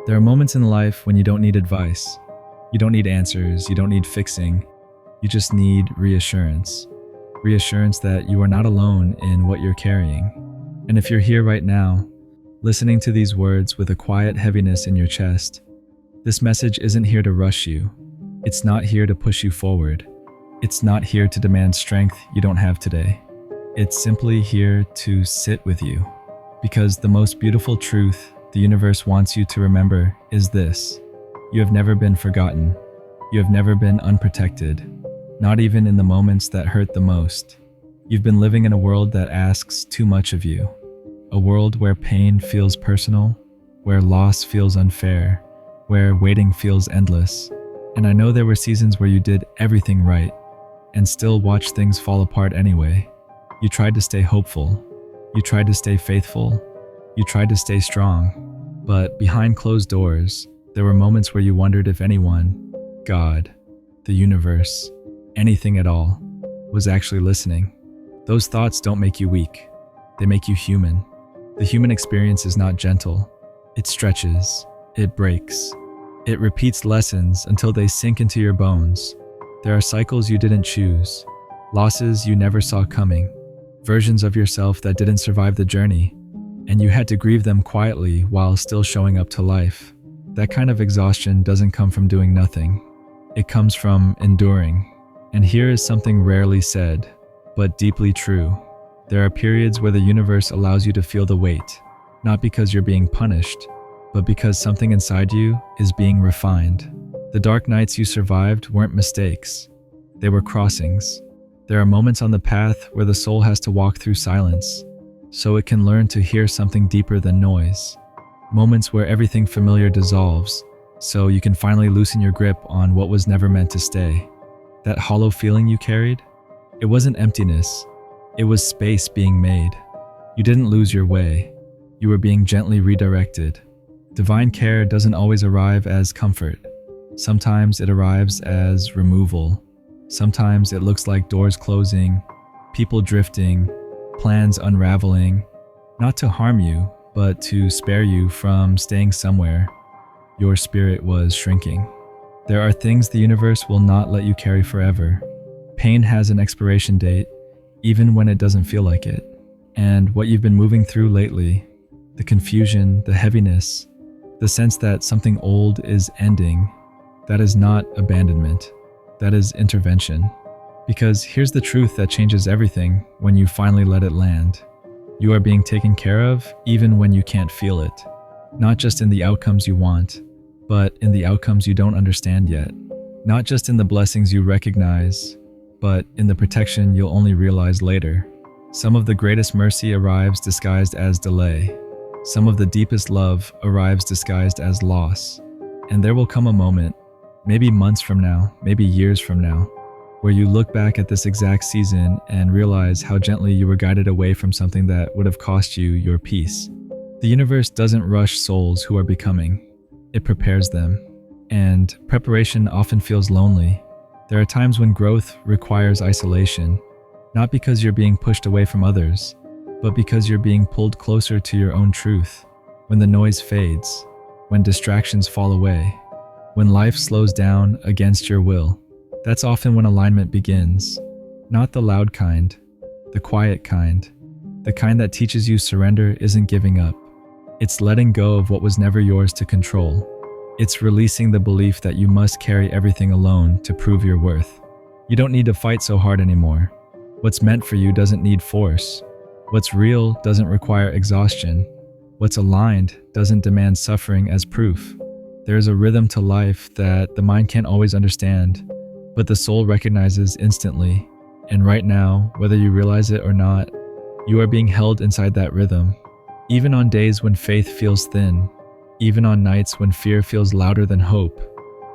There are moments in life when you don't need advice. You don't need answers, you don't need fixing. You just need reassurance. Reassurance that you are not alone in what you're carrying. And if you're here right now, listening to these words with a quiet heaviness in your chest, this message isn't here to rush you. It's not here to push you forward. It's not here to demand strength you don't have today. It's simply here to sit with you. Because the most beautiful truth the universe wants you to remember is this: you have never been forgotten. You have never been unprotected, not even in the moments that hurt the most. You've been living in a world that asks too much of you. A world where pain feels personal, where loss feels unfair, where waiting feels endless. And I know there were seasons where you did everything right and still watched things fall apart anyway. You tried to stay hopeful. You tried to stay faithful. You tried to stay strong. But behind closed doors, there were moments where you wondered if anyone, God, the universe, anything at all, was actually listening. Those thoughts don't make you weak. They make you human. The human experience is not gentle. It stretches. It breaks. It repeats lessons until they sink into your bones. There are cycles you didn't choose, losses you never saw coming, versions of yourself that didn't survive the journey, and you had to grieve them quietly while still showing up to life. That kind of exhaustion doesn't come from doing nothing. It comes from enduring. And here is something rarely said, but deeply true. There are periods where the universe allows you to feel the weight, not because you're being punished, but because something inside you is being refined. The dark nights you survived weren't mistakes. They were crossings. There are moments on the path where the soul has to walk through silence, so it can learn to hear something deeper than noise. Moments where everything familiar dissolves, so you can finally loosen your grip on what was never meant to stay. That hollow feeling you carried? It wasn't emptiness. It was space being made. You didn't lose your way. You were being gently redirected. Divine care doesn't always arrive as comfort. Sometimes it arrives as removal. Sometimes it looks like doors closing, people drifting, plans unraveling, not to harm you, but to spare you from staying somewhere your spirit was shrinking. There are things the universe will not let you carry forever. Pain has an expiration date, even when it doesn't feel like it. And what you've been moving through lately, the confusion, the heaviness, the sense that something old is ending, that is not abandonment. That is intervention. Because here's the truth that changes everything when you finally let it land. You are being taken care of even when you can't feel it. Not just in the outcomes you want, but in the outcomes you don't understand yet. Not just in the blessings you recognize, but in the protection you'll only realize later. Some of the greatest mercy arrives disguised as delay. Some of the deepest love arrives disguised as loss. And there will come a moment, maybe months from now, maybe years from now, where you look back at this exact season and realize how gently you were guided away from something that would have cost you your peace. The universe doesn't rush souls who are becoming. It prepares them. And preparation often feels lonely. There are times when growth requires isolation, not because you're being pushed away from others, but because you're being pulled closer to your own truth. When the noise fades, when distractions fall away, when life slows down against your will, that's often when alignment begins. Not the loud kind, the quiet kind, the kind that teaches you surrender isn't giving up. It's letting go of what was never yours to control. It's releasing the belief that you must carry everything alone to prove your worth. You don't need to fight so hard anymore. What's meant for you doesn't need force. What's real doesn't require exhaustion. What's aligned doesn't demand suffering as proof. There is a rhythm to life that the mind can't always understand, but the soul recognizes instantly. And right now, whether you realize it or not, you are being held inside that rhythm. Even on days when faith feels thin, even on nights when fear feels louder than hope,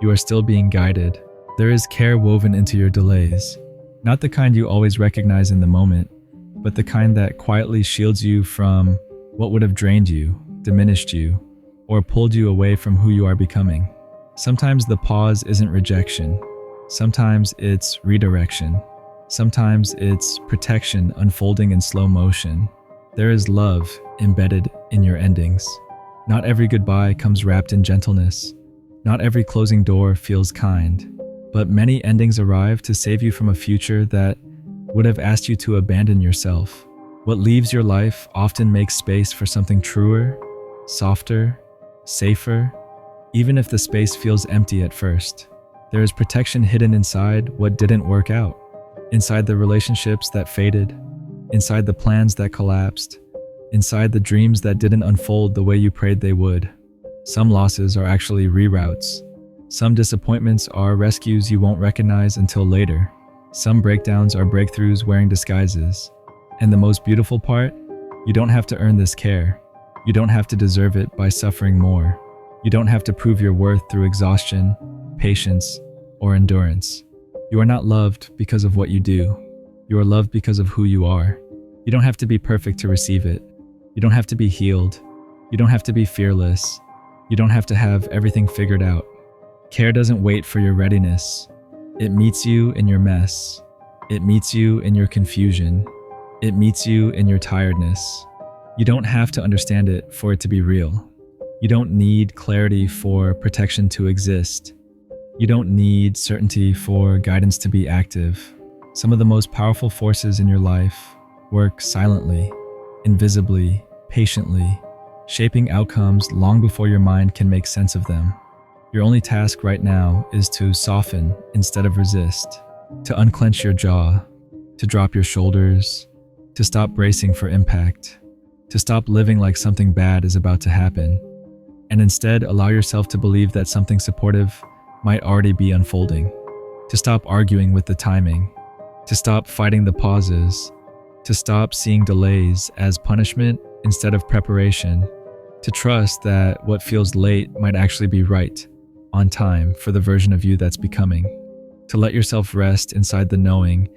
you are still being guided. There is care woven into your delays. Not the kind you always recognize in the moment, but the kind that quietly shields you from what would have drained you, diminished you, or pulled you away from who you are becoming. Sometimes the pause isn't rejection. Sometimes it's redirection. Sometimes it's protection unfolding in slow motion. There is love embedded in your endings. Not every goodbye comes wrapped in gentleness. Not every closing door feels kind. But many endings arrive to save you from a future that would have asked you to abandon yourself. What leaves your life often makes space for something truer, softer, safer, even if the space feels empty at first. There is protection hidden inside what didn't work out, inside the relationships that faded, inside the plans that collapsed, inside the dreams that didn't unfold the way you prayed they would. Some losses are actually reroutes. Some disappointments are rescues you won't recognize until later. Some breakdowns are breakthroughs wearing disguises. And the most beautiful part? You don't have to earn this care. You don't have to deserve it by suffering more. You don't have to prove your worth through exhaustion, patience, or endurance. You are not loved because of what you do. You are loved because of who you are. You don't have to be perfect to receive it. You don't have to be healed. You don't have to be fearless. You don't have to have everything figured out. Care doesn't wait for your readiness. It meets you in your mess. It meets you in your confusion. It meets you in your tiredness. You don't have to understand it for it to be real. You don't need clarity for protection to exist. You don't need certainty for guidance to be active. Some of the most powerful forces in your life work silently, invisibly, patiently, shaping outcomes long before your mind can make sense of them. Your only task right now is to soften instead of resist, to unclench your jaw, to drop your shoulders, to stop bracing for impact, to stop living like something bad is about to happen, and instead allow yourself to believe that something supportive might already be unfolding, to stop arguing with the timing, to stop fighting the pauses, to stop seeing delays as punishment instead of preparation, to trust that what feels late might actually be right, on time for the version of you that's becoming, to let yourself rest inside the knowing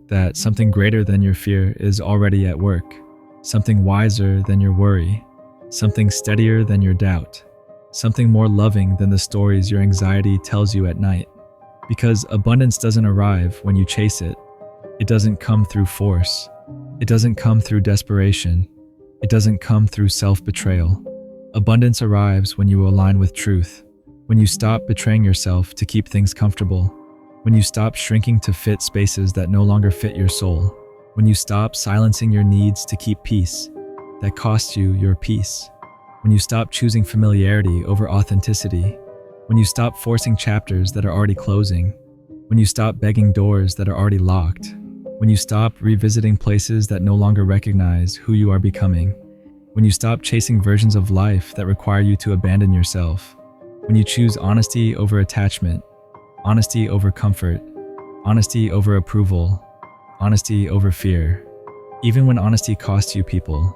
that something greater than your fear is already at work, something wiser than your worry, something steadier than your doubt, something more loving than the stories your anxiety tells you at night. Because abundance doesn't arrive when you chase it. It doesn't come through force. It doesn't come through desperation. It doesn't come through self-betrayal. Abundance arrives when you align with truth, when you stop betraying yourself to keep things comfortable, when you stop shrinking to fit spaces that no longer fit your soul, when you stop silencing your needs to keep peace that costs you your peace, when you stop choosing familiarity over authenticity, when you stop forcing chapters that are already closing, when you stop begging doors that are already locked, when you stop revisiting places that no longer recognize who you are becoming, when you stop chasing versions of life that require you to abandon yourself, when you choose honesty over attachment, honesty over comfort, honesty over approval, honesty over fear, even when honesty costs you people,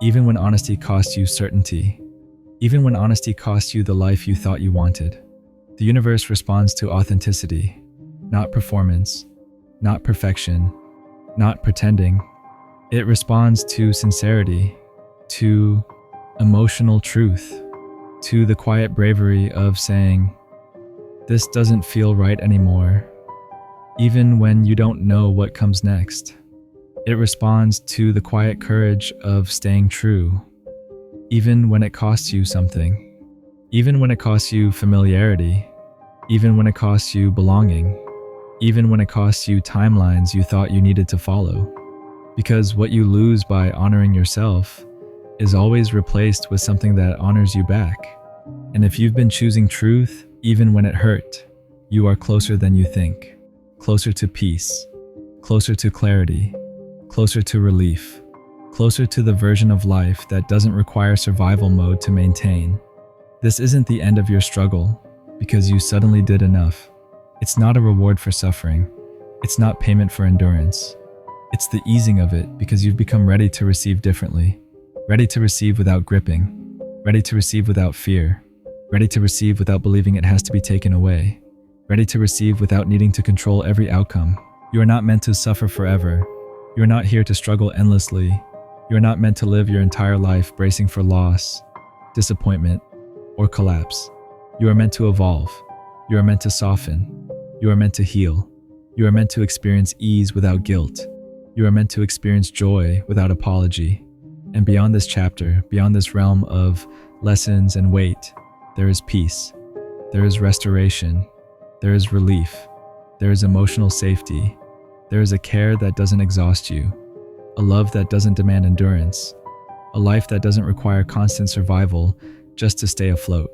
even when honesty costs you certainty, even when honesty costs you the life you thought you wanted, the universe responds to authenticity, not performance, not perfection, not pretending. It responds to sincerity, to emotional truth, to the quiet bravery of saying, "This doesn't feel right anymore," even when you don't know what comes next. It responds to the quiet courage of staying true, even when it costs you something, even when it costs you familiarity, even when it costs you belonging, even when it costs you timelines you thought you needed to follow. Because what you lose by honoring yourself is always replaced with something that honors you back. And if you've been choosing truth, even when it hurt, you are closer than you think, closer to peace, closer to clarity, closer to relief, closer to the version of life that doesn't require survival mode to maintain. This isn't the end of your struggle because you suddenly did enough. It's not a reward for suffering. It's not payment for endurance. It's the easing of it because you've become ready to receive differently, ready to receive without gripping, ready to receive without fear, ready to receive without believing it has to be taken away, ready to receive without needing to control every outcome. You are not meant to suffer forever. You are not here to struggle endlessly. You are not meant to live your entire life bracing for loss, disappointment, or collapse. You are meant to evolve. You are meant to soften. You are meant to heal. You are meant to experience ease without guilt. You are meant to experience joy without apology. And beyond this chapter, beyond this realm of lessons, and wait, there is peace. There is restoration. There is relief. There is emotional safety. There is a care that doesn't exhaust you, a love that doesn't demand endurance, a life that doesn't require constant survival just to stay afloat.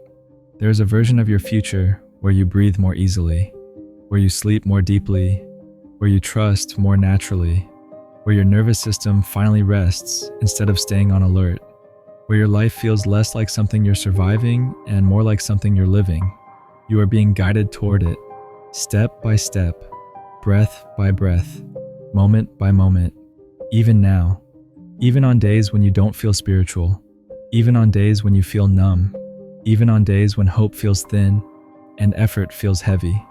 There is a version of your future where you breathe more easily, where you sleep more deeply, where you trust more naturally, where your nervous system finally rests instead of staying on alert, where your life feels less like something you're surviving and more like something you're living. You are being guided toward it, step by step, breath by breath, moment by moment, even now, even on days when you don't feel spiritual, even on days when you feel numb, even on days when hope feels thin and effort feels heavy.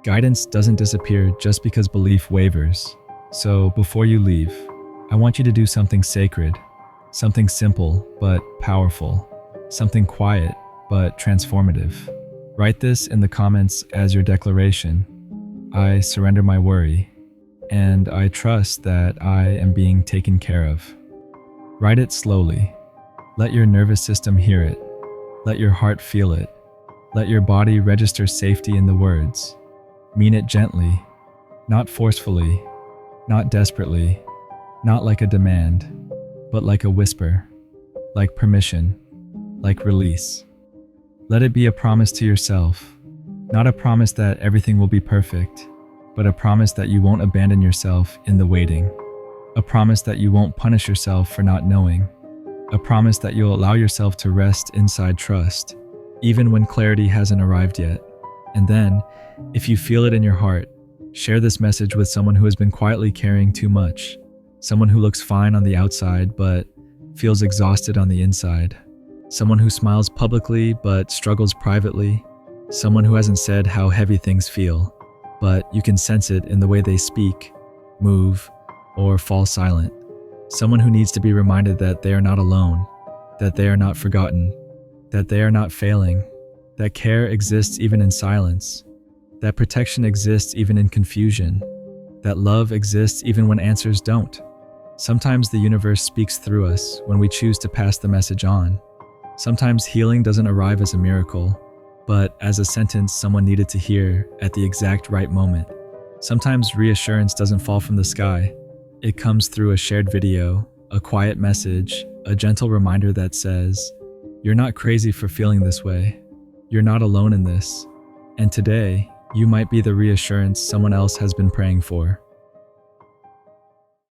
Guidance doesn't disappear just because belief wavers. So before you leave, I want you to do something sacred, something simple but powerful, something quiet but transformative. Write this in the comments as your declaration. I surrender my worry, and I trust that I am being taken care of. Write it slowly. Let your nervous system hear it. Let your heart feel it. Let your body register safety in the words. Mean it gently, not forcefully, not desperately, not like a demand, but like a whisper, like permission, like release. Let it be a promise to yourself, not a promise that everything will be perfect, but a promise that you won't abandon yourself in the waiting, a promise that you won't punish yourself for not knowing, a promise that you'll allow yourself to rest inside trust, even when clarity hasn't arrived yet. And then, if you feel it in your heart, share this message with someone who has been quietly carrying too much, someone who looks fine on the outside but feels exhausted on the inside, someone who smiles publicly but struggles privately, someone who hasn't said how heavy things feel, but you can sense it in the way they speak, move, or fall silent, someone who needs to be reminded that they are not alone, that they are not forgotten, that they are not failing, that care exists even in silence, that protection exists even in confusion, that love exists even when answers don't. Sometimes the universe speaks through us when we choose to pass the message on. Sometimes healing doesn't arrive as a miracle, but as a sentence someone needed to hear at the exact right moment. Sometimes reassurance doesn't fall from the sky. It comes through a shared video, a quiet message, a gentle reminder that says, "You're not crazy for feeling this way. You're not alone in this." And today, you might be the reassurance someone else has been praying for.